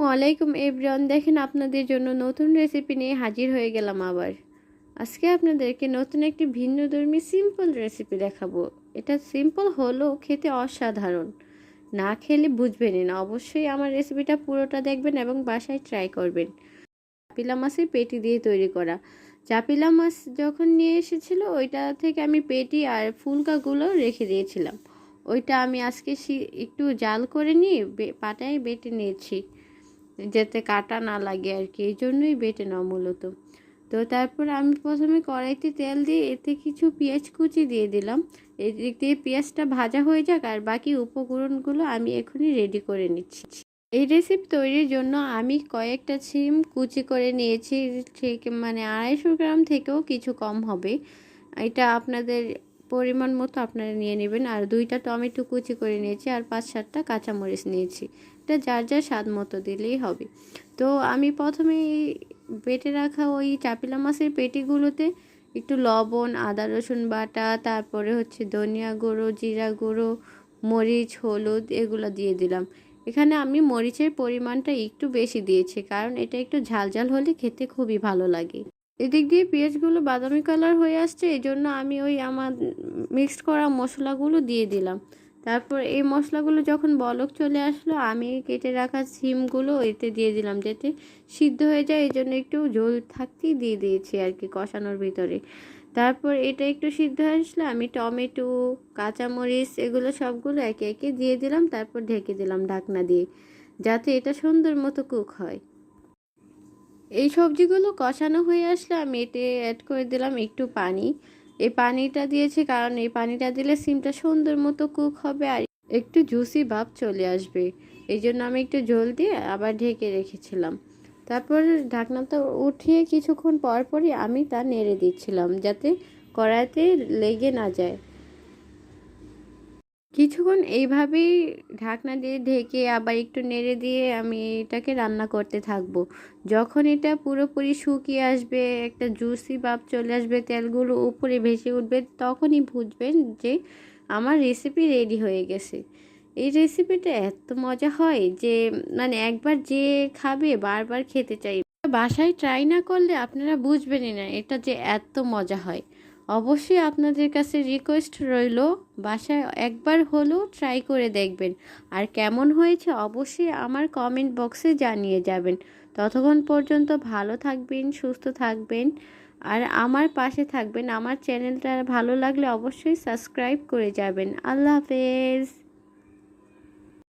ওয়ালাইকুম এভরিওয়ান, দেখেন আপনাদের জন্য নতুন রেসিপি নিয়ে হাজির হয়ে গেলাম আবার। আজকে আপনাদেরকে নতুন একটি ভিন্নধর্মী সিম্পল রেসিপি দেখাবো। এটা সিম্পল হলেও খেতে অসাধারণ। না খেলে বুঝবেনই না। অবশ্যই আমার রেসিপিটা পুরোটা দেখবেন এবং বাসায় ট্রাই করবেন। চাপিলা মাছের পেটি দিয়ে তৈরি করা। চাপিলা মাছ যখন নিয়ে এসেছিল ওইটা থেকে আমি পেটি আর ফুলকাগুলো রেখে দিয়েছিলাম। ওইটা আমি আজকে একটু জাল করে নিয়ে পাটায় বেটে নিয়েছি, যাতে কাটা না লাগে আর কি, এই জন্যই বেটে নাও মূলত। তো তারপর আমি প্রথমে কড়াইতে তেল দিয়ে এতে কিছু পেঁয়াজ কুচি দিয়ে দিলাম। এদিক দিয়ে পেঁয়াজটা ভাজা হয়ে যাক আর বাকি উপকরণগুলো আমি এখনই রেডি করে নিচ্ছি। এই রেসিপি তৈরির জন্য আমি কয়েকটা সিম কুচি করে নিয়েছি, ঠিক মানে 250 গ্রাম থেকেও কিছু কম হবে। এটা আপনাদের পরিমাণ মতো আপনারা নিয়ে নেবেন। আর 2টা টমেটো কুচি করে নিয়েছি আর 5-7টা কাঁচামরিচ নিয়েছি। এটা যার যার স্বাদ মতো দিলেই হবে। তো আমি প্রথমে বেটে রাখা ওই চাপিলা মাছের পেটিগুলোতে একটু লবণ, আদা রসুন বাটা, তারপরে হচ্ছে ধনিয়া গুঁড়ো, জিরা গুঁড়ো, মরিচ, হলুদ এগুলো দিয়ে দিলাম। এখানে আমি মরিচের পরিমাণটা একটু বেশি দিয়েছি, কারণ এটা একটু ঝালঝাল হলে খেতে খুবই ভালো লাগে। এদিক দিয়ে পেঁয়াজগুলো বাদামি কালার হয়ে আসছে, এই জন্য আমি ওই আমার মিক্সড করা মশলাগুলো দিয়ে দিলাম। তারপর এই মশলাগুলো যখন বলক চলে আসলো, আমি কেটে রাখা সিমগুলো এতে দিয়ে দিলাম, যাতে সিদ্ধ হয়ে যায়। এই জন্য একটু ঝোল থাকতেই দিয়ে দিয়েছি আর কি কষানোর ভিতরে। তারপর এটা একটু সিদ্ধ হয়ে আসলে আমি টমেটো, কাঁচামরিচ এগুলো সবগুলো একে একে দিয়ে দিলাম। তারপর ঢেকে দিলাম ঢাকনা দিয়ে, যাতে এটা সুন্দর মতো কুক হয়। এই সবজিগুলো কষানো হয়ে আসলে আমি এতে অ্যাড করে দিলাম একটু পানি। এই পানিটা দিয়েছি কারণ এই পানিটা দিলে সিমটা সুন্দর মতো কুক হবে আর একটু জুসি ভাব চলে আসবে। এই জন্য আমি একটু ঝোল দিয়ে আবার ঢেকে রেখেছিলাম। তারপর ঢাকনাটা উঠিয়ে কিছুক্ষণ পর পরই আমি তা নেড়ে দিচ্ছিলাম, যাতে কড়াইতে লেগে না যায়। কিছুক্ষণ এইভাবেই ঢাকনা দিয়ে ঢেকে আবার একটু নেড়ে দিয়ে আমি এটাকে রান্না করতে থাকবো। যখন এটা পুরোপুরি শুকিয়ে আসবে, একটা জুসি ভাব চলে আসবে, তেলগুলো উপরে ভেসে উঠবে, তখনই বুঝবেন যে আমার রেসিপি রেডি হয়ে গেছে। এই রেসিপিটা এত মজা হয় যে মানে একবার যে খাবে বারবার খেতে চাই। বাসায় ট্রাই না করলে আপনারা বুঝবেনই না এটা যে এত মজা হয়। অবশ্যই আপনাদের কাছে রিকোয়েস্ট রইল, বাসায় একবার হলেও ট্রাই করে দেখবেন। আর কেমন হয়েছে অবশ্যই আমার কমেন্ট বক্সে জানিয়ে যাবেন। ততক্ষণ পর্যন্ত ভালো থাকবেন, সুস্থ থাকবেন আর আমার পাশে থাকবেন। আমার চ্যানেলটা ভালো লাগলে অবশ্যই সাবস্ক্রাইব করে যাবেন। আল্লাহ হাফেজ।